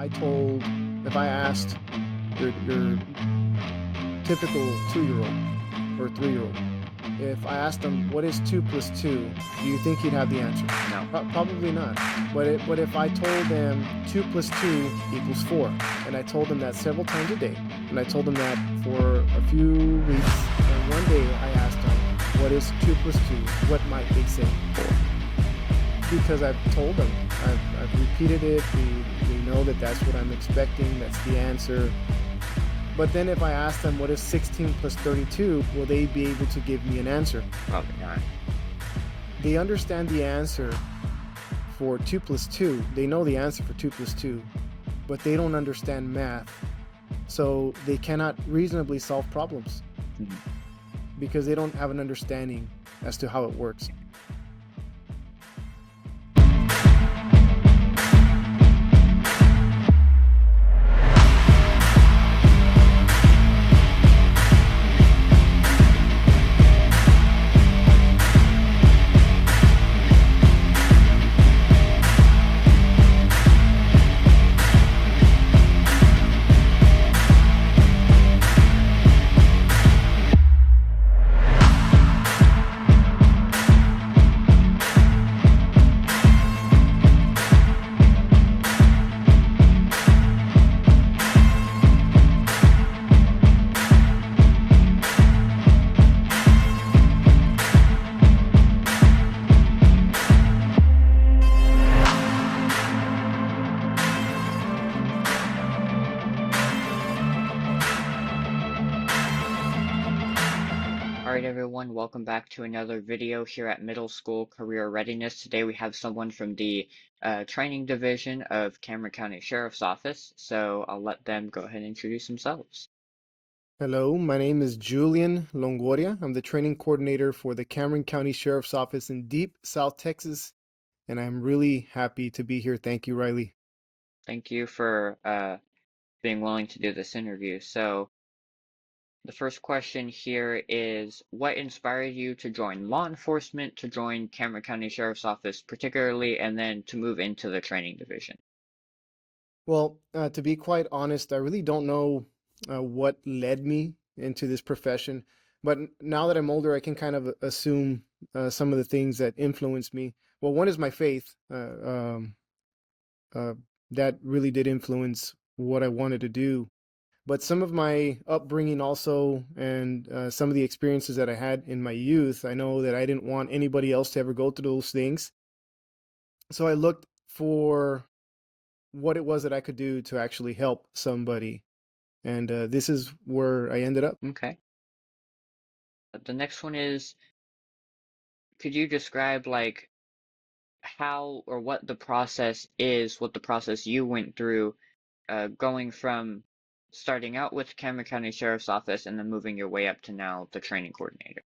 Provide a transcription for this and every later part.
if I asked your typical 2-year-old or 3-year-old, if I asked them what is 2 plus 2, do you think he'd have the answer? No. Probably not. But if I told them 2 plus 2 equals 4, and I told them that several times a day, and I told them that for a few weeks, and one day I asked them, what is 2 plus 2? What might they say? 4. Because I've told them, I've repeated it, they know that that's what I'm expecting, that's the answer. But then if I ask them what is 16 plus 32, will they be able to give me an answer? Probably not. They understand the answer for 2 plus 2. They know the answer for 2 plus 2, but they don't understand math. So they cannot reasonably solve problems because they don't have an understanding as to how it works. Alright everyone, welcome back to another video here at Middle School Career Readiness. Today we have someone from the training division of Cameron County Sheriff's Office, so I'll let them go ahead and introduce themselves. Hello, my name is Julian Longoria. I'm the training coordinator for the Cameron County Sheriff's Office in deep South Texas, and I'm really happy to be here. Thank you, Riley. Thank you for being willing to do this interview. So the first question here is, what inspired you to join law enforcement, to join Cameron County Sheriff's Office particularly, and then to move into the training division? Well, to be quite honest, I really don't know what led me into this profession, but now that I'm older, I can kind of assume some of the things that influenced me. Well, one is my faith. That really did influence what I wanted to do. But some of my upbringing also, and some of the experiences that I had in my youth, I know that I didn't want anybody else to ever go through those things. So I looked for what it was that I could do to actually help somebody. And this is where I ended up. Okay. The next one is, could you describe like how or what the process is, what the process you went through, going from starting out with Cameron County Sheriff's Office and then moving your way up to now the training coordinator?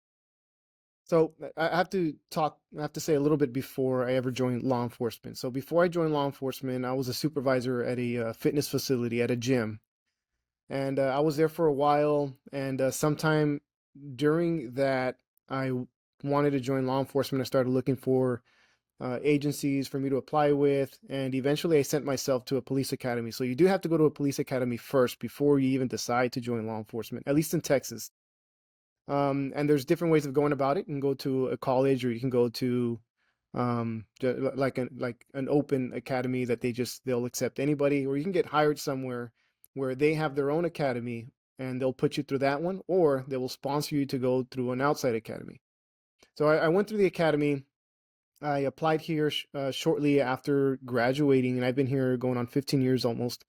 So I have to say a little bit before I ever joined law enforcement. So before I joined law enforcement, I was a supervisor at a fitness facility at a gym. And I was there for a while. And sometime during that, I wanted to join law enforcement. I started looking for agencies for me to apply with. And eventually I sent myself to a police academy. So you do have to go to a police academy first before you even decide to join law enforcement, at least in Texas. And there's different ways of going about it. You can go to a college, or you can go to like an open academy that they'll accept anybody, or you can get hired somewhere where they have their own academy and they'll put you through that one, or they will sponsor you to go through an outside academy. So I went through the academy. I applied here shortly after graduating, and I've been here going on 15 years almost.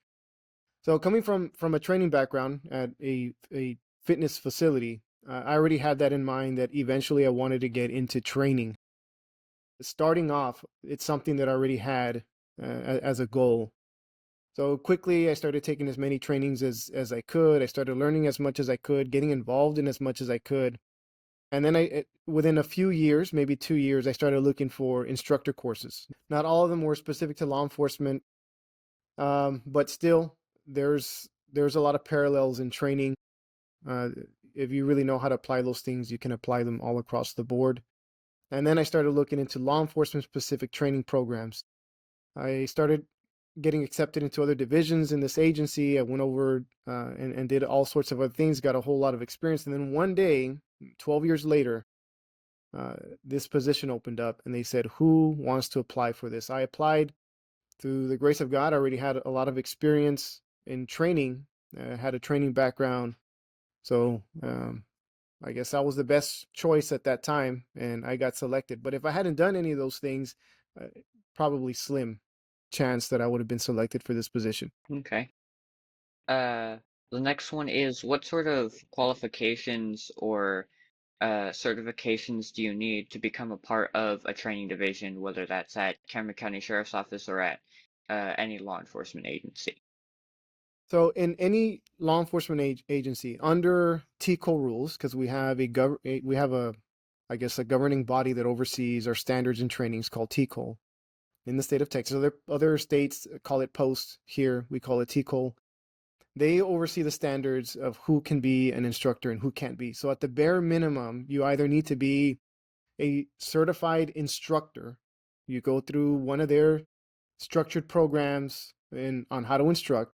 So coming from a training background at a fitness facility, I already had that in mind, that eventually I wanted to get into training. Starting off, it's something that I already had as a goal. So quickly, I started taking as many trainings as I could. I started learning as much as I could, getting involved in as much as I could. And then within a few years, maybe 2 years, I started looking for instructor courses. Not all of them were specific to law enforcement, but still, there's a lot of parallels in training. If you really know how to apply those things, you can apply them all across the board. And then I started looking into law enforcement specific training programs. I started getting accepted into other divisions in this agency. I went over and did all sorts of other things, got a whole lot of experience. And then one day, 12 years later, uh, this position opened up and they said, who wants to apply for this? I applied. Through the grace of God, I already had a lot of experience in training, had a training background. So I guess I was the best choice at that time and I got selected. But if I hadn't done any of those things, probably slim chance that I would have been selected for this position. Okay. Uh, the next one is what sort of qualifications or certifications do you need to become a part of a training division, whether that's at Cameron County Sheriff's Office or at any law enforcement agency? So in any law enforcement agency under TCO rules, because we have a, I guess, a governing body that oversees our standards and trainings called TCO in the state of Texas. Other states call it post. Here we call it TCO. They oversee the standards of who can be an instructor and who can't be. So at the bare minimum, you either need to be a certified instructor. You go through one of their structured programs on how to instruct,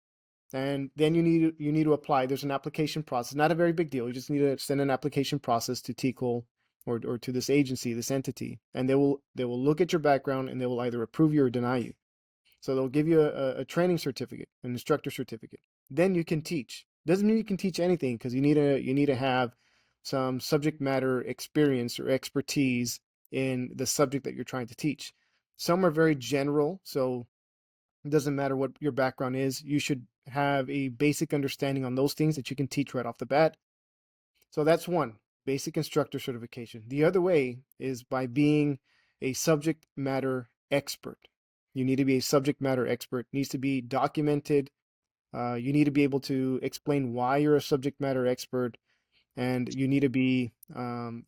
and then you need to apply. There's an application process, not a very big deal. You just need to send an application process to TCO or to this agency, this entity, and they will look at your background and they will either approve you or deny you. So they'll give you a training certificate, an instructor certificate. Then you can teach. Doesn't mean you can teach anything because you need to have some subject matter experience or expertise in the subject that you're trying to teach. Some are very general, so it doesn't matter what your background is. You should have a basic understanding on those things that you can teach right off the bat. So that's one, basic instructor certification. The other way is by being a subject matter expert. You need to be a subject matter expert. It needs to be documented. You need to be able to explain why you're a subject matter expert, and you need to be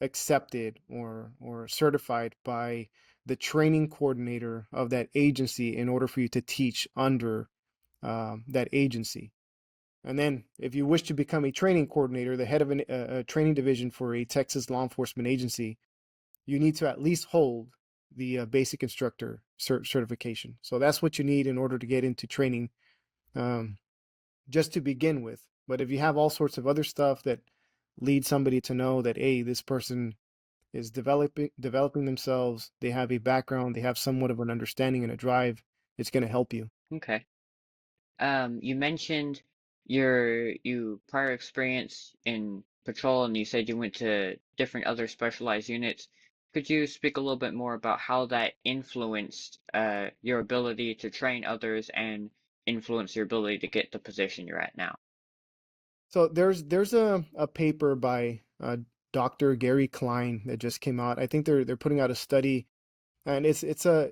accepted or certified by the training coordinator of that agency in order for you to teach under that agency. And then, if you wish to become a training coordinator, the head of a training division for a Texas law enforcement agency, you need to at least hold the basic instructor certification. So that's what you need in order to get into training, um, just to begin with. But if you have all sorts of other stuff that lead somebody to know that, hey, this person is developing themselves, they have a background, they have somewhat of an understanding and a drive, it's going to help you. Okay. You mentioned you prior experience in patrol, and you said you went to different other specialized units. Could you speak a little bit more about how that influenced your ability to train others and influence your ability to get the position you're at now? So there's a paper by Dr. Gary Klein that just came out. I think they're putting out a study, and it's a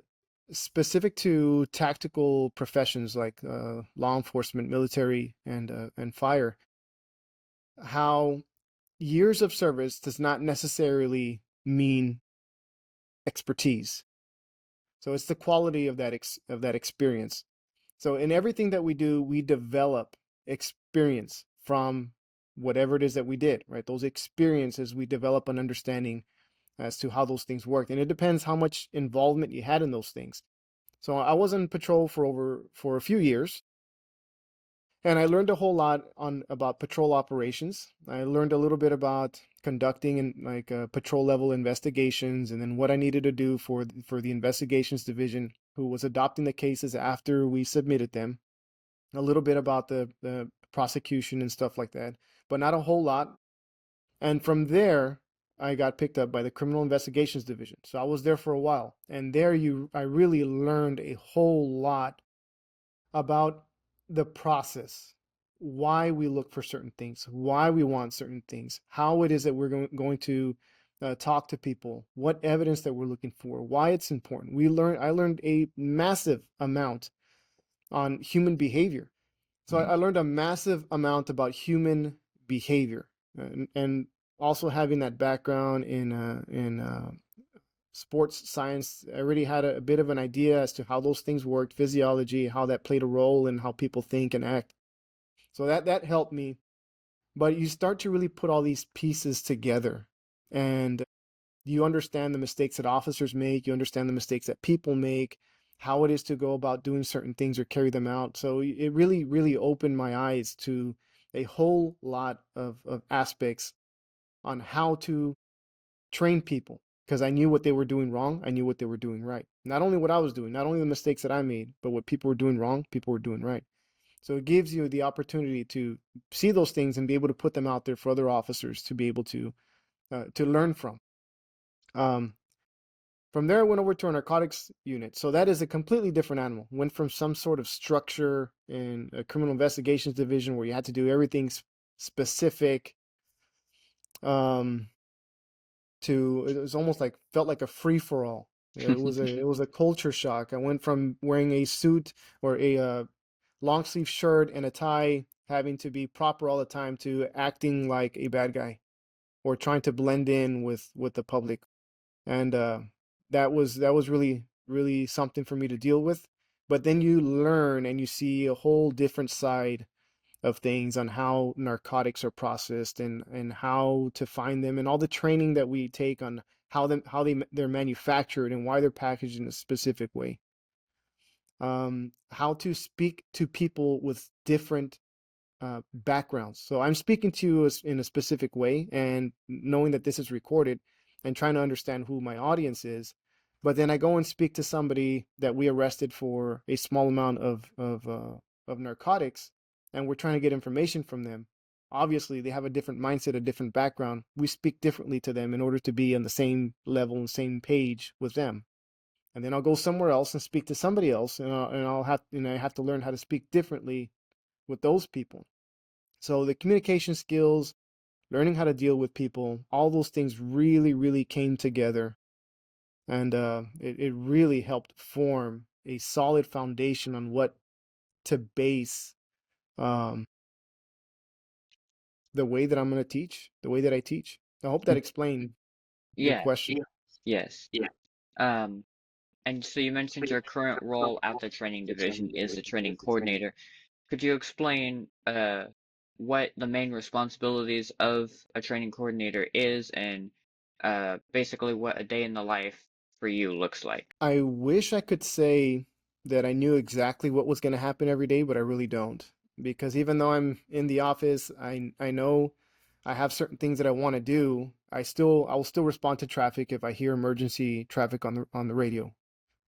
specific to tactical professions like law enforcement, military, and fire. How years of service does not necessarily mean expertise. So it's the quality of of that experience. So in everything that we do, we develop experience from whatever it is that we did, right? Those experiences, we develop an understanding as to how those things work. And it depends how much involvement you had in those things. So I was on patrol for a few years, and I learned a whole lot on about patrol operations. I learned a little bit about conducting and like patrol level investigations, and then what I needed to do for the investigations division, who was adopting the cases after we submitted them. A little bit about the prosecution and stuff like that, but not a whole lot. And from there, I got picked up by the criminal investigations division. So I was there for a while, and there I really learned a whole lot about the process, why we look for certain things, why we want certain things, how it is that we're going to talk to people, what evidence that we're looking for, why it's important. I learned a massive amount on human behavior. So I learned a massive amount about human behavior, and also having that background in sports science, I already had a bit of an idea as to how those things worked, physiology, how that played a role in how people think and act. So that helped me. But you start to really put all these pieces together, and you understand the mistakes that officers make, you understand the mistakes that people make, how it is to go about doing certain things or carry them out. So it really, really opened my eyes to a whole lot of aspects on how to train people, because I knew what they were doing wrong. I knew what they were doing right. Not only what I was doing, not only the mistakes that I made, but what people were doing wrong, people were doing right. So it gives you the opportunity to see those things and be able to put them out there for other officers to be able to learn from. Um, from there, I went over to our narcotics unit. So that is a completely different animal. Went from some sort of structure in a criminal investigations division where you had to do everything specific, um, to it was almost like felt like a free for all. It was a culture shock. I went from wearing a suit or a long sleeve shirt and a tie, having to be proper all the time, to acting like a bad guy or trying to blend in with the public. And that was really, really something for me to deal with. But then you learn and you see a whole different side of things on how narcotics are processed, and how to find them, and all the training that we take on they're manufactured and why they're packaged in a specific way. How to speak to people with different backgrounds. So I'm speaking to you in a specific way, and knowing that this is recorded, and trying to understand who my audience is. But then I go and speak to somebody that we arrested for a small amount of narcotics, and we're trying to get information from them. Obviously, they have a different mindset, a different background. We speak differently to them in order to be on the same level and same page with them. And then I'll go somewhere else and speak to somebody else, and I have to learn how to speak differently with those people. So the communication skills, learning how to deal with people, all those things really, really came together. And it really helped form a solid foundation on what to base um, the way that I'm going to teach, the way that I teach. I hope that explained your Yeah, question. yes. Um, and so you mentioned your current role at the training division is the training coordinator. Could you explain what the main responsibilities of a training coordinator is, and basically what a day in the life for you looks like? I wish I could say that I knew exactly what was going to happen every day, but I really don't. Because even though I'm in the office, I know I have certain things that I want to do. I will still respond to traffic if I hear emergency traffic on the radio.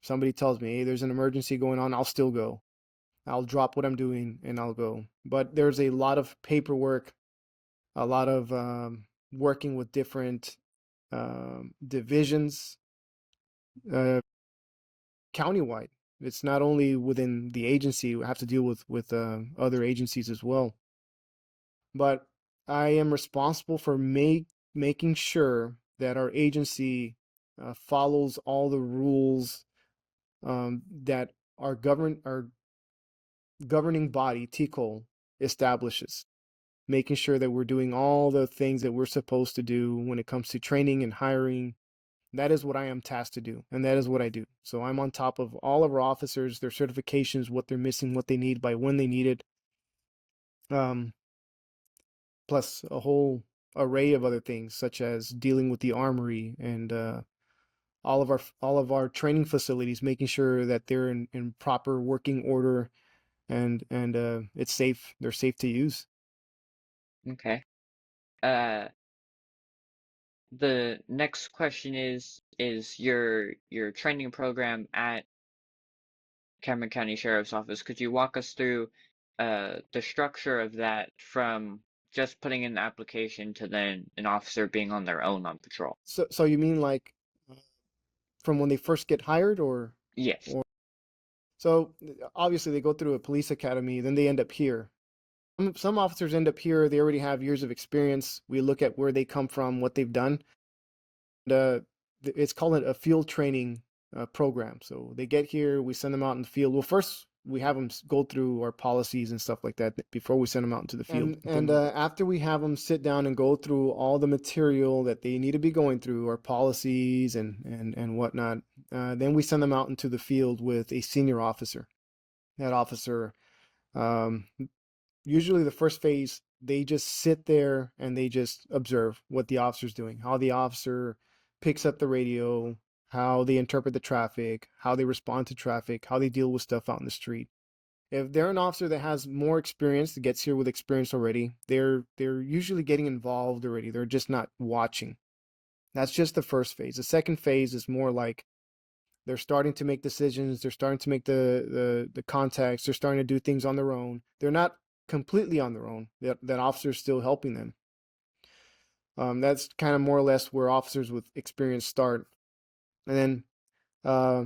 If somebody tells me, "Hey, there's an emergency going on," I'll still go. I'll drop what I'm doing and I'll go. But there's a lot of paperwork, a lot of working with different divisions, uh, countywide. It's not only within the agency. We have to deal with other agencies as well. But I am responsible for making sure that our agency follows all the rules that our governing body, TCOL, establishes. Making sure that we're doing all the things that we're supposed to do when it comes to training and hiring. That is what I am tasked to do, and that is what I do. So I'm on top of all of our officers, their certifications, what they're missing, what they need, by when they need it, um, plus a whole array of other things, such as dealing with the armory and all of our training facilities, making sure that they're in proper working order, and it's safe. They're safe to use. Okay. Uh, the next question is your training program at Cameron County Sheriff's Office. Could you walk us through the structure of that from just putting in the application to then an officer being on their own on patrol? So you mean like from when they first get hired, Yes. or so obviously they go through a police academy, then they end up here. Some officers end up here. They already have years of experience. We look at where they come from, what they've done. uh, it's called a field training program. So they get here, we send them out in the field. Well, first we have them go through our policies and stuff like that before we send them out into the field. And after we have them sit down and go through all the material that they need to be going through, our policies and whatnot, then we send them out into the field with a senior officer. That officer, um, usually the first phase, they just sit there and they just observe what the officer's doing, how the officer picks up the radio, how they interpret the traffic, how they respond to traffic, how they deal with stuff out in the street. If they're an officer that has more experience, that gets here with experience already, they're usually getting involved already. They're just not watching. That's just the first phase. The second phase is more like they're starting to make decisions. They're starting to make the contacts. They're starting to do things on their own. They're not completely on their own. That officer's still helping them. That's kind of more or less where officers with experience start. And then uh,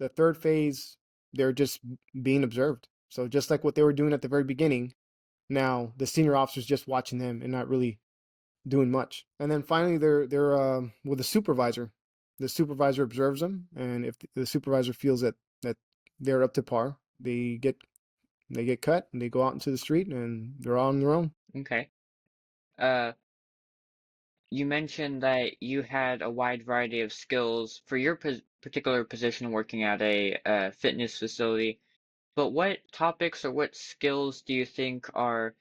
the third phase, they're just being observed. So just like what they were doing at the very beginning, now the senior officer's just watching them and not really doing much. And then finally, they're with a supervisor. The supervisor observes them, and if the supervisor feels that they're up to par, they get cut and they go out into the street and they're on their own. Okay. Uh, you mentioned that you had a wide variety of skills for your particular position working at a fitness facility. But what topics or what skills do you think are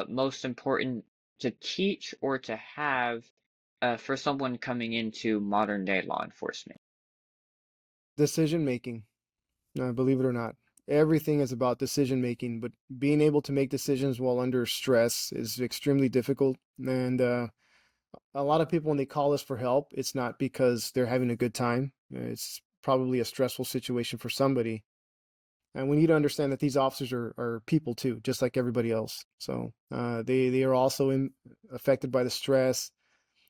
most important to teach or to have for someone coming into modern day law enforcement? Decision making, believe it or not, everything is about decision making. But being able to make decisions while under stress is extremely difficult. And a lot of people, when they call us for help, it's not because they're having a good time. It's probably a stressful situation for somebody. And we need to understand that these officers are people too, just like everybody else. So they are also affected by the stress.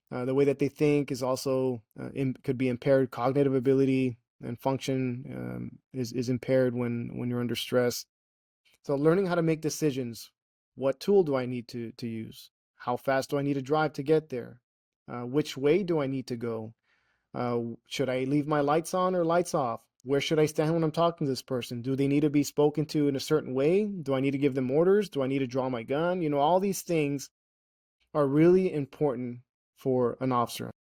The way that they think is also could be impaired. Cognitive ability and function is impaired when you're under stress. So learning how to make decisions. What tool do I need to use? How fast do I need to drive to get there? Which way do I need to go? Should I leave my lights on or lights off? Where should I stand when I'm talking to this person? Do they need to be spoken to in a certain way? Do I need to give them orders? Do I need to draw my gun? You know, all these things are really important for an officer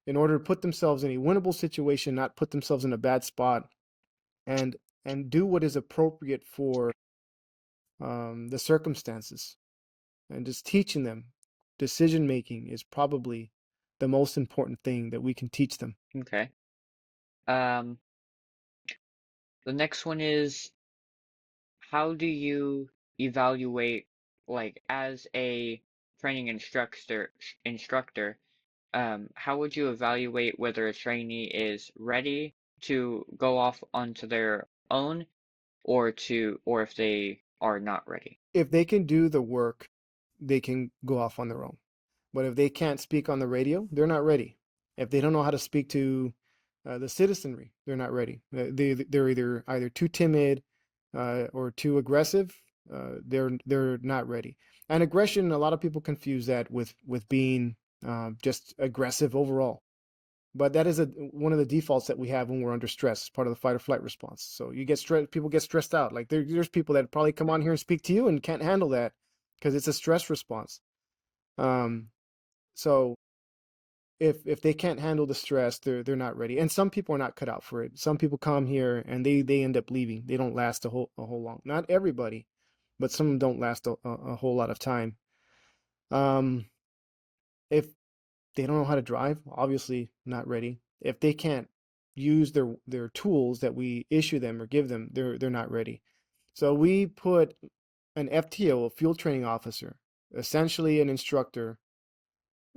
in order to put themselves in a winnable situation, not put themselves in a bad spot, and do what is appropriate for the circumstances. And just teaching them decision making is probably the most important thing that we can teach them. Okay. Um, the next one is, how do you evaluate, like, as a training instructor, how would you evaluate whether a trainee is ready to go off onto their own or if they are not ready? If they can do the work, they can go off on their own. But if they can't speak on the radio, they're not ready. If they don't know how to speak to the citizenry, they're not ready. They're either too timid or too aggressive. They're not ready. And aggression, a lot of people confuse that with being just aggressive overall. But that is one of the defaults that we have when we're under stress. It's part of the fight or flight response. So you get stressed. People get stressed out. Like there's people that probably come on here and speak to you and can't handle that because it's a stress response. Um, so if they can't handle the stress, they're not ready. And some people are not cut out for it. Some people come here and they end up leaving. They don't last a whole long. Not everybody, but some of them don't last a whole lot of time. Um, if they don't know how to drive, obviously not ready. If they can't use their tools that we issue them or give them, they're not ready. So we put an FTO, a field training officer, essentially an instructor,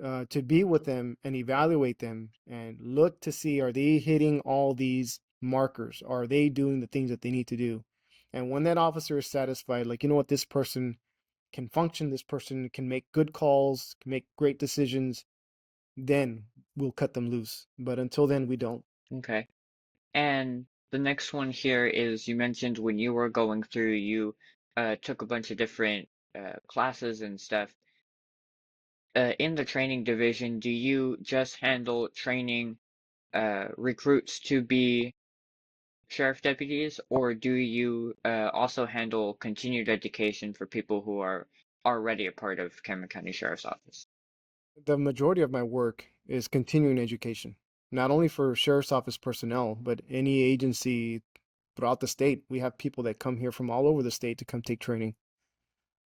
to be with them and evaluate them and look to see, are they hitting all these markers? Are they doing the things that they need to do? And when that officer is satisfied, like, you know what, this person can function, this person can make good calls, can make great decisions, then we'll cut them loose. But until then, we don't. Okay. And the next one here is, you mentioned when you were going through, you took a bunch of different classes and stuff. In the training division, do you just handle training recruits to be sheriff deputies, or do you also handle continued education for people who are already a part of Cameron County Sheriff's Office? The majority of my work is continuing education, not only for sheriff's office personnel, but any agency throughout the state. We have people that come here from all over the state to come take training.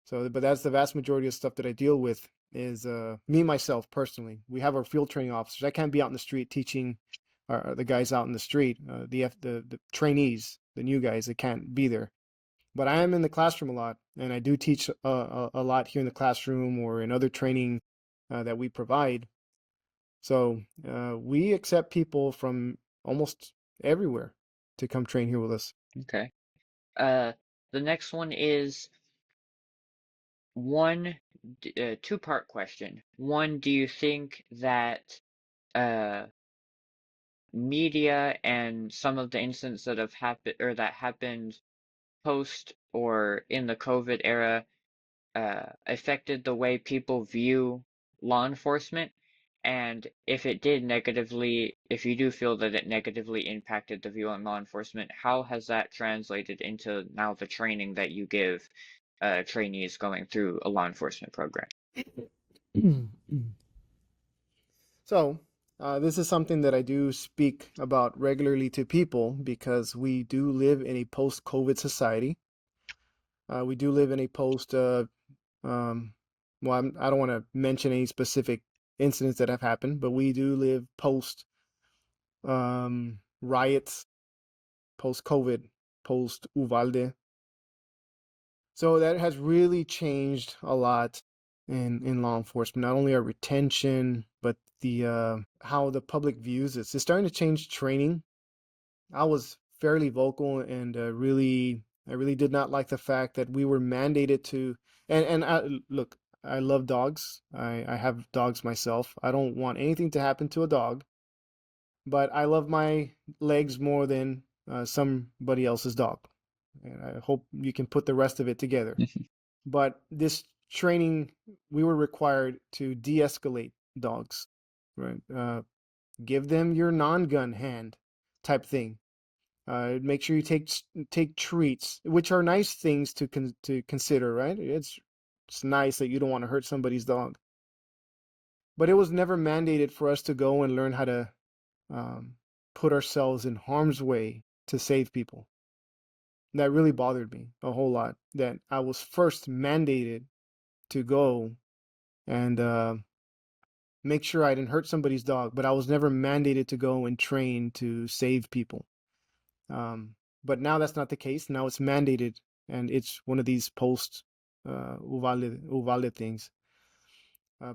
So, but that's the vast majority of stuff that I deal with is me, myself, personally. We have our field training officers. I can't be out in the street teaching are the guys out in the street, the trainees, the new guys that can't be there. But I am in the classroom a lot, and I do teach a lot here in the classroom or in other training that we provide. So we accept people from almost everywhere to come train here with us. Okay. Uh, the next one is one two-part question. One, do you think that uh media and some of the incidents that have happened or that happened post or in the COVID era affected the way people view law enforcement? And if it did negatively, if you do feel that it negatively impacted the view on law enforcement, how has that translated into now the training that you give trainees going through a law enforcement program? So, this is something that I do speak about regularly to people because we do live in a post-COVID society. We do live in a um, well, I don't want to mention any specific incidents that have happened, but we do live post riots, post-COVID, post-Uvalde. So that has really changed a lot in law enforcement. Not only our retention, but the how the public views us. It's starting to change training. I was fairly vocal and I really did not like the fact that we were mandated to. And look, I love dogs. I have dogs myself. I don't want anything to happen to a dog, but I love my legs more than somebody else's dog. And I hope you can put the rest of it together. But this training, we were required to de-escalate dogs, right? Give them your non-gun hand type thing. Make sure you take treats, which are nice things to consider, right? It's nice that you don't want to hurt somebody's dog, but it was never mandated for us to go and learn how to um, put ourselves in harm's way to save people. That really bothered me a whole lot. That I was first mandated to go and make sure I didn't hurt somebody's dog, but I was never mandated to go and train to save people. But now that's not the case. Now it's mandated, and it's one of these post Uvalde things.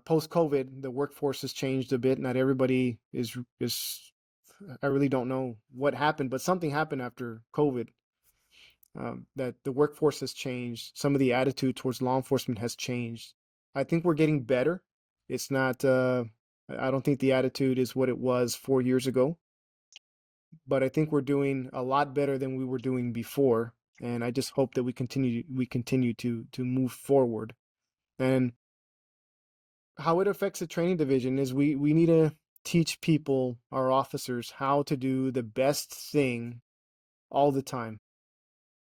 Post COVID, the workforce has changed a bit. Not everybody is. I really don't know what happened, but something happened after COVID. That the workforce has changed. Some of the attitude towards law enforcement has changed. I think we're getting better. It's not. I don't think the attitude is what it was 4 years ago, but I think we're doing a lot better than we were doing before. And I just hope that we continue to move forward. And how it affects the training division is we need to teach people, our officers, how to do the best thing all the time.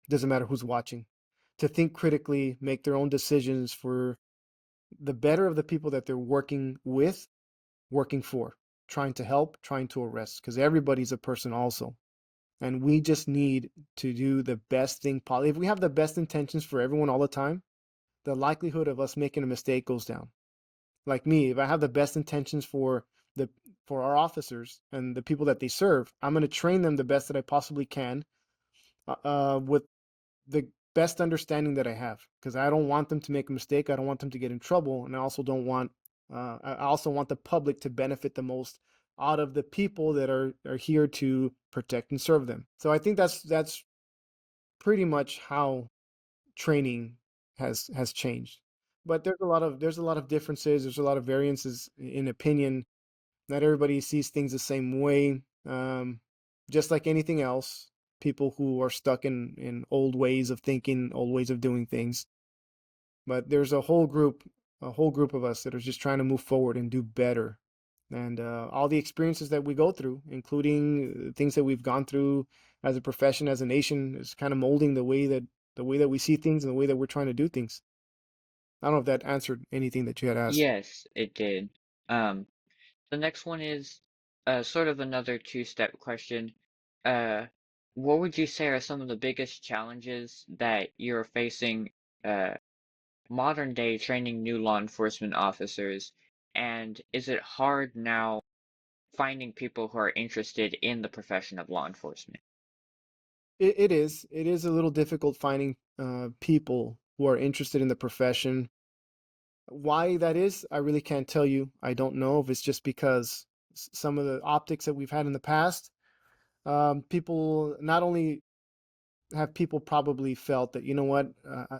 Doesn't matter who's watching. To think critically, make their own decisions for the better of the people that they're working with, working for, trying to help, trying to arrest, because everybody's a person also. And we just need to do the best thing possible. If we have the best intentions for everyone all the time, the likelihood of us making a mistake goes down. Like me, if I have the best intentions the for our officers and the people that they serve, I'm going to train them the best that I possibly can, with the best understanding that I have, because I don't want them to make a mistake. I don't want them to get in trouble, and I also don't want. I also want the public to benefit the most out of the people that are here to protect and serve them. So I think that's pretty much how training has changed. But there's a lot of differences. There's a lot of variances in opinion. Not everybody sees things the same way. Just like anything else, people who are stuck in old ways of thinking, old ways of doing things. But there's a whole group of us that are just trying to move forward and do better. And all the experiences that we go through, including things that we've gone through as a profession, as a nation, is kind of molding the way that we see things and the way that we're trying to do things. I don't know if that answered anything that you had asked. Yes, it did. Um, the next one is sort of another two-step question. Uh, what would you say are some of the biggest challenges that you're facing uh, modern day training new law enforcement officers? And is it hard now finding people who are interested in the profession of law enforcement. It is. It is a little difficult finding people who are interested in the profession. Why that is, I really can't tell you. I don't know if it's just because some of the optics that we've had in the past, people not only have people probably felt that, you know what,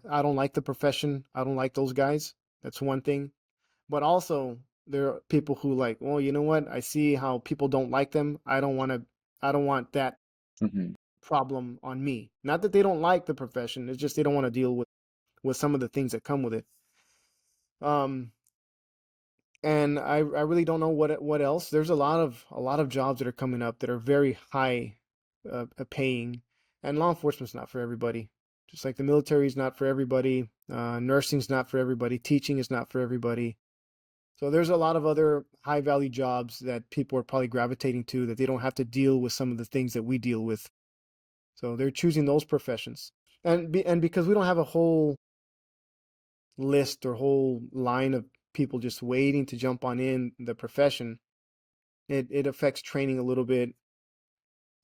I don't like the profession. I don't like those guys. That's one thing. But also there are people who like, well, you know what? I see how people don't like them. I don't want that Hmm. problem on me. Not that they don't like the profession. It's just they don't want to deal with some of the things that come with it. Um, and I really don't know what else. There's a lot of jobs that are coming up that are very high paying, and law enforcement's not for everybody. Just like the military is not for everybody, nursing's not for everybody, teaching is not for everybody. So there's a lot of other high value jobs that people are probably gravitating to that they don't have to deal with some of the things that we deal with. So they're choosing those professions. And because we don't have a whole list or whole line of people just waiting to jump on in the profession, it affects training a little bit.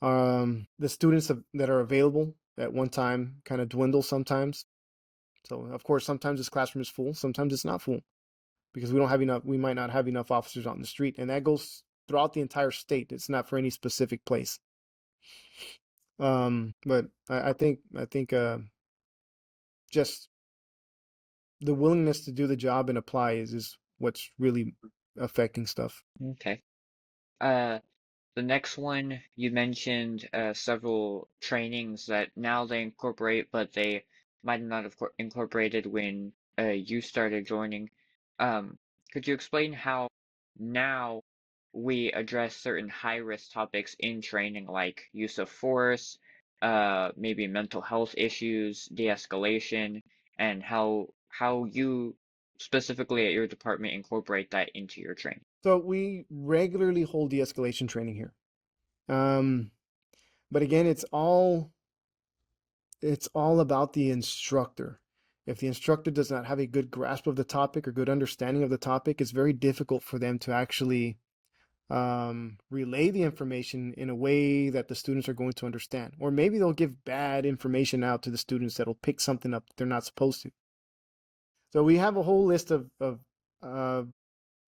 The students that are available at one time kind of dwindle sometimes. So of course, sometimes this classroom is full, sometimes it's not full because we might not have enough officers on the street, and that goes throughout the entire state. It's not for any specific place. But I think just the willingness to do the job and apply is what's really affecting stuff. Okay. Uh, the next one, you mentioned several trainings that now they incorporate, but they might not have incorporated when you started joining. Um, could you explain how now we address certain high-risk topics in training, like use of force, maybe mental health issues, de-escalation, and how you specifically at your department incorporate that into your training? So we regularly hold de-escalation training here. Um, but again, it's all about the instructor. If the instructor does not have a good grasp of the topic or good understanding of the topic, it's very difficult for them to actually relay the information in a way that the students are going to understand. Or maybe they'll give bad information out to the students that'll pick something up that they're not supposed to. So we have a whole list of uh,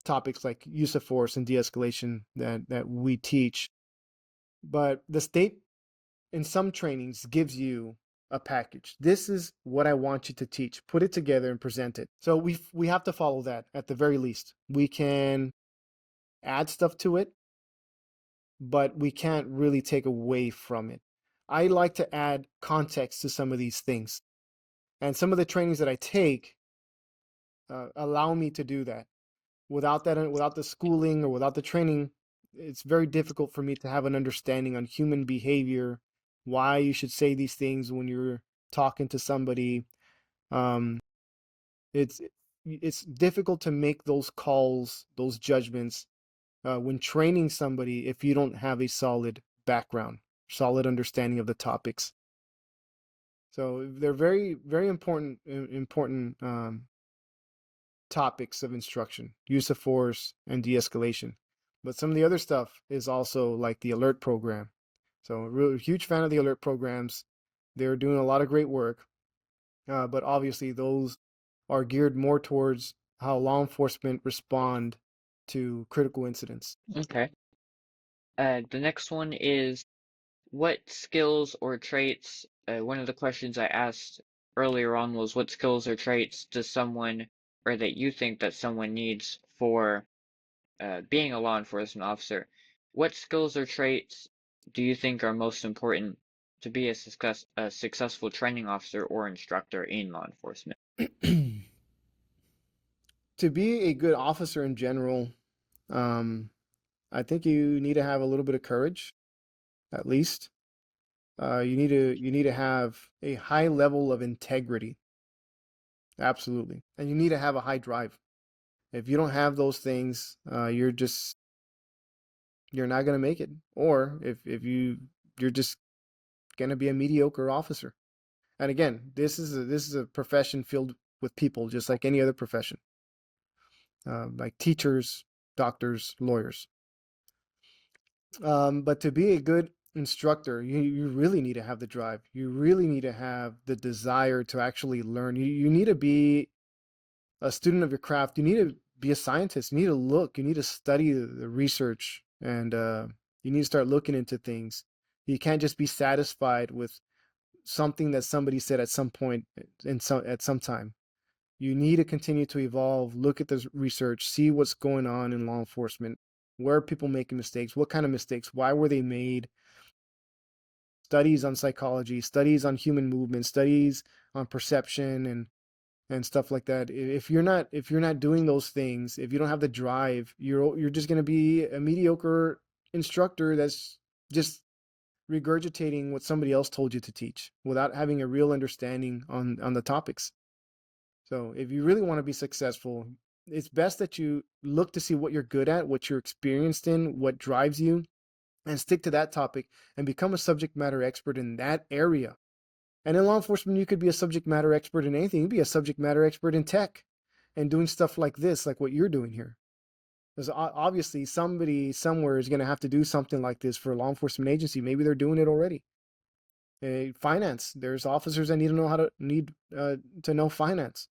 topics like use of force and de-escalation that we teach. But the state in some trainings gives you a package. This is what I want you to teach. Put it together and present it. So we have to follow that at the very least. We can add stuff to it, but we can't really take away from it. I like to add context to some of these things. And some of the trainings that I take allow me to do that. Without the schooling or without the training, it's very difficult for me to have an understanding on human behavior, why you should say these things when you're talking to somebody. Um, it's it's difficult to make those calls, those judgments when training somebody if you don't have a solid background, solid understanding of the topics. So they're very important topics of instruction, use of force and de-escalation. But some of the other stuff is also like the alert program. So a real huge fan of the alert programs. They're doing a lot of great work, but obviously those are geared more towards how law enforcement respond to critical incidents. Okay. The next one is what skills or traits, one of the questions I asked earlier on was what skills or traits does someone, or that you think that someone needs for being a law enforcement officer? What skills or traits do you think are most important to be a successful training officer or instructor in law enforcement? To be a good officer in general, um, I think you need to have a little bit of courage, at least. You need to have a high level of integrity, absolutely, and you need to have a high drive. If you don't have those things, you're not gonna make it. Or if you're just gonna be a mediocre officer. And again, this is a profession filled with people, just like any other profession, like teachers, doctors, lawyers. But to be a good instructor, you really need to have the drive. You really need to have the desire to actually learn. You need to be a student of your craft. You need to be a scientist. You need to look. You need to study the research, and you need to start looking into things. You can't just be satisfied with something that somebody said at some point at some time. You need to continue to evolve, look at the research, see what's going on in law enforcement. Where are people making mistakes? What kind of mistakes? Why were they made? Studies on psychology, studies on human movement, studies on perception and stuff like that. If you're not doing those things, if you don't have the drive, you're just going to be a mediocre instructor that's just regurgitating what somebody else told you to teach without having a real understanding on the topics. So if you really want to be successful, it's best that you look to see what you're good at, what you're experienced in, what drives you, and stick to that topic and become a subject matter expert in that area. And in law enforcement, you could be a subject matter expert in anything. You could be a subject matter expert in tech and doing stuff like this, like what you're doing here. Because obviously somebody somewhere is going to have to do something like this for a law enforcement agency. Maybe they're doing it already. Finance. There's officers that need to know finance,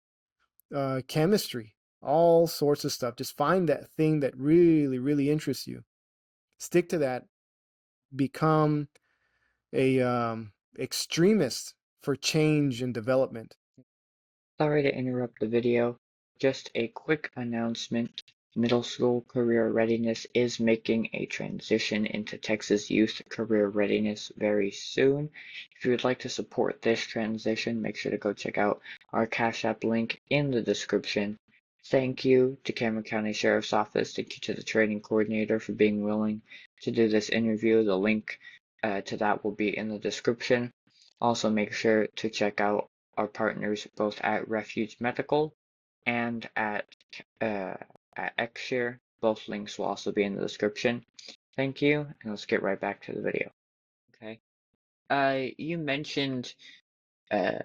chemistry, all sorts of stuff. Just find that thing that really, really interests you. Stick to that. Become a extremist for change and development. Sorry to interrupt the video. Just a quick announcement. Middle School Career Readiness is making a transition into Texas Youth Career Readiness very soon. If you would like to support this transition, make sure to go check out our Cash App link in the description. Thank you to Cameron County Sheriff's Office. Thank you to the training coordinator for being willing to do this interview. The link to that will be in the description. Also, make sure to check out our partners both at Refuge Medical and uh, at XShear. Both links will also be in the description. Thank you, and let's get right back to the video. Okay. You mentioned uh,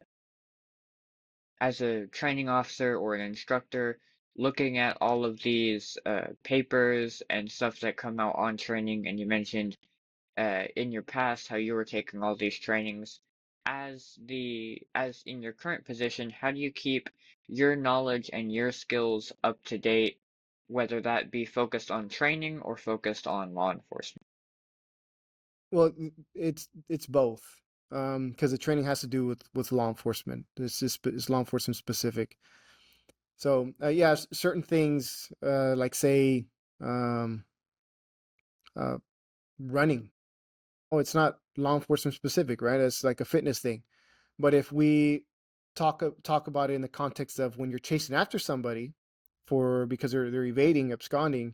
as a training officer or an instructor, looking at all of these papers and stuff that come out on training, and you mentioned in your past how you were taking all these trainings. As in your current position, how do you keep your knowledge and your skills up to date, whether that be focused on training or focused on law enforcement? Well, it's both, because the training has to do with law enforcement. It's law enforcement specific. So yeah, certain things like say um, uh, running. Oh, it's not law enforcement specific, right? It's like a fitness thing. But if we talk about it in the context of when you're chasing after somebody for because they're evading, absconding,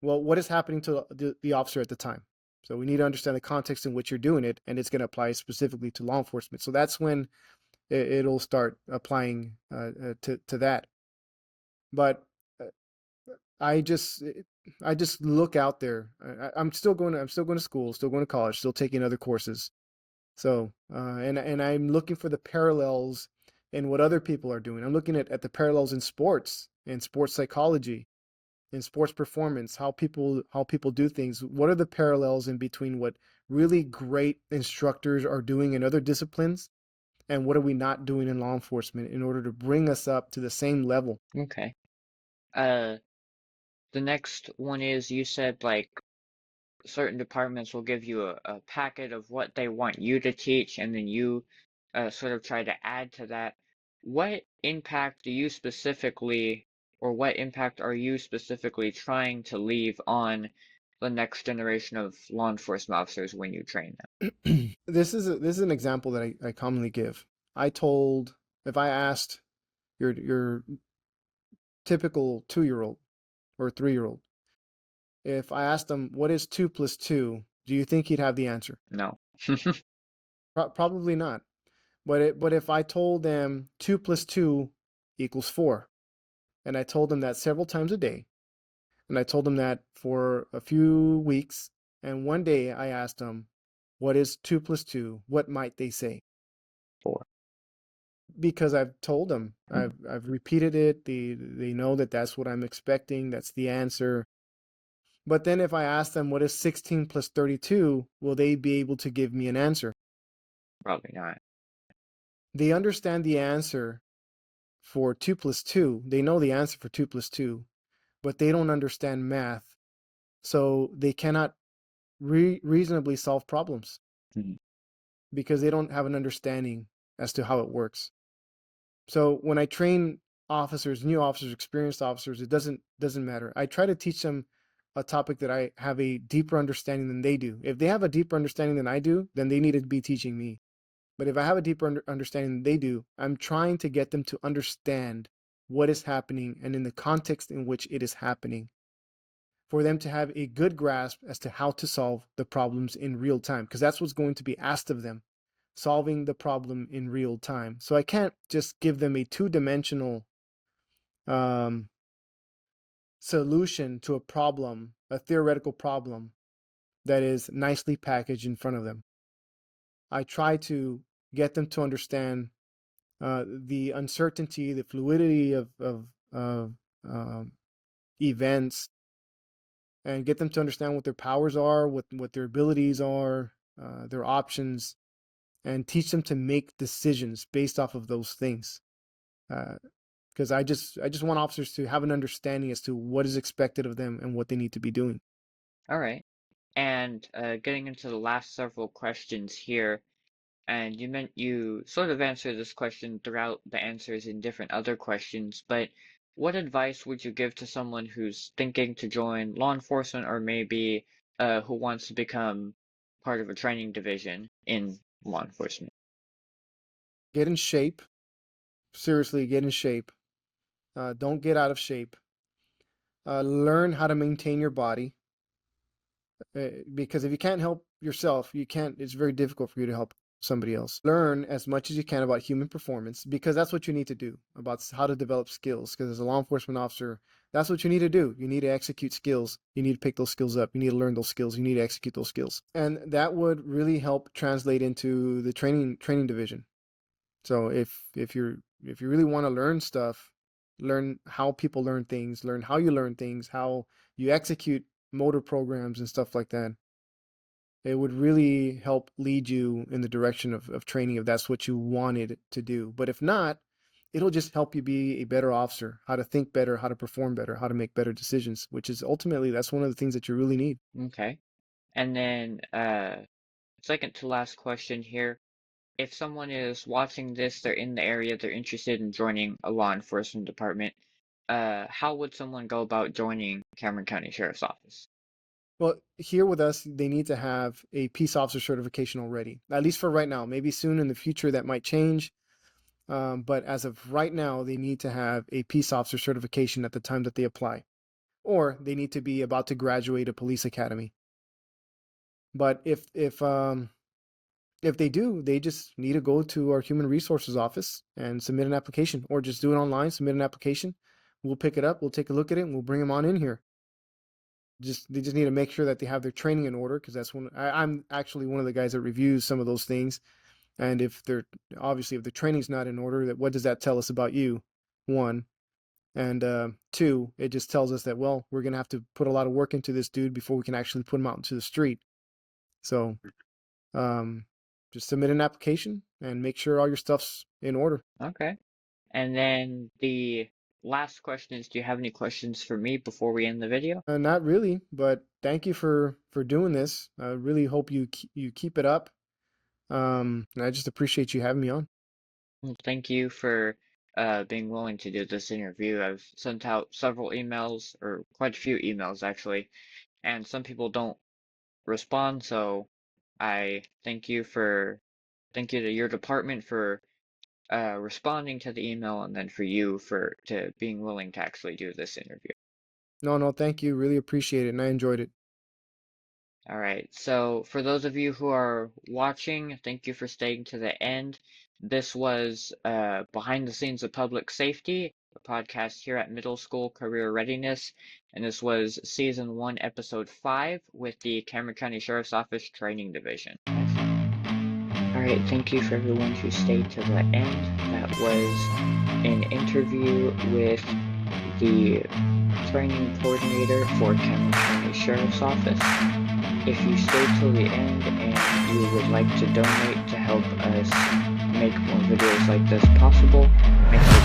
well, what is happening to the officer at the time? So we need to understand the context in which you're doing it, and it's going to apply specifically to law enforcement. So that's when it'll start applying to that. But uh, I just I just look out there. I'm still going to school, still going to college, still taking other courses. So and I'm looking for the parallels in what other people are doing. I'm looking at the parallels in sports, in sports psychology, in sports performance, how people do things. What are the parallels in between what really great instructors are doing in other disciplines and what are we not doing in law enforcement in order to bring us up to the same level? Okay. Uh, the next one is you said like certain departments will give you a packet of what they want you to teach, and then you sort of try to add to that. What impact do you specifically, or what impact are you specifically trying to leave on the next generation of law enforcement officers when you train them? This is an example that I commonly give. I told if I asked your typical 2-year-old or 3-year-old, if I asked them what is 2 plus 2, do you think he'd have the answer? No. Probably not. But if I told them 2 plus 2 equals 4, and I told them that several times a day, and I told them that for a few weeks, and one day I asked them, what is 2 plus 2? What might they say? Four. Because I've told them, Mm. I've repeated it. They know that that's what I'm expecting. That's the answer. But then if I ask them what is 16 plus 32, will they be able to give me an answer? Probably not. They understand the answer for 2 plus 2. They know the answer for 2 plus 2, but they don't understand math. So they cannot reasonably solve problems Mhm. because they don't have an understanding as to how it works. So when I train officers, new officers, experienced officers, it doesn't matter. I try to teach them a topic that I have a deeper understanding than they do. If they have a deeper understanding than I do, then they need to be teaching me. But if I have a deeper understanding than they do, I'm trying to get them to understand what is happening and in the context in which it is happening, for them to have a good grasp as to how to solve the problems in real time, because that's what's going to be asked of them, solving the problem in real time. So I can't just give them a two-dimensional um, solution to a problem, a theoretical problem that is nicely packaged in front of them. I try to get them to understand the uncertainty, the fluidity of events, and get them to understand what their powers are, what their abilities are, their options, and teach them to make decisions based off of those things. Because I just want officers to have an understanding as to what is expected of them and what they need to be doing. All right. And getting into the last several questions here, and you sort of answered this question throughout the answers in different other questions, but what advice would you give to someone who's thinking to join law enforcement or maybe who wants to become part of a training division in law enforcement? Get in shape. Seriously, get in shape. Don't get out of shape. Learn how to maintain your body. Because if you can't help yourself, you can't, it's very difficult for you to help somebody else. Learn as much as you can about human performance, because that's what you need to do, about how to develop skills. Because as a law enforcement officer, that's what you need to do. You need to execute skills. You need to pick those skills up. You need to learn those skills. You need to execute those skills. And that would really help translate into the training division. So if you really want to learn stuff, learn how people learn things, learn how you learn things, how you execute motor programs and stuff like that. It would really help lead you in the direction of training if that's what you wanted to do. But if not, it'll just help you be a better officer, how to think better, how to perform better, how to make better decisions, which is ultimately that's one of the things that you really need. Okay. And then second to last question here. If someone is watching this, they're in the area, they're interested in joining a law enforcement department, how would someone go about joining Cameron County Sheriff's Office? Well, here with us, they need to have a peace officer certification already, at least for right now. Maybe soon in the future that might change. But as of right now, they need to have a peace officer certification at the time that they apply, or they need to be about to graduate a police academy. But if they do, they just need to go to our human resources office and submit an application, or just do it online, submit an application. We'll pick it up, we'll take a look at it, and we'll bring them on in here. They just need to make sure that they have their training in order, because that's when I'm actually one of the guys that reviews some of those things. And if they're obviously if the training's not in order, that what does that tell us about you? One. And two, it just tells us that, well, we're going to have to put a lot of work into this dude before we can actually put him out into the street. So um, just submit an application and make sure all your stuff's in order. Okay. And then the last question is, do you have any questions for me before we end the video? Not really, but thank you for doing this. I really hope you keep it up. And I just appreciate you having me on. Well, thank you for being willing to do this interview. I've sent out several emails, or quite a few emails actually, and some people don't respond, so I thank you to your department for responding to the email, and then for you for to being willing to actually do this interview. No, thank you. Really appreciate it, and I enjoyed it. All right, so for those of you who are watching, thank you for staying to the end. This was Behind the Scenes of Public Safety, a podcast here at Middle School Career Readiness, and this was Season 1, Episode 5 with the Cameron County Sheriff's Office Training Division. All right, thank you for everyone who stayed to the end. That was an interview with the training coordinator for Cameron County Sheriff's Office. If you stay till the end and you would like to donate to help us make more videos like this possible, make sure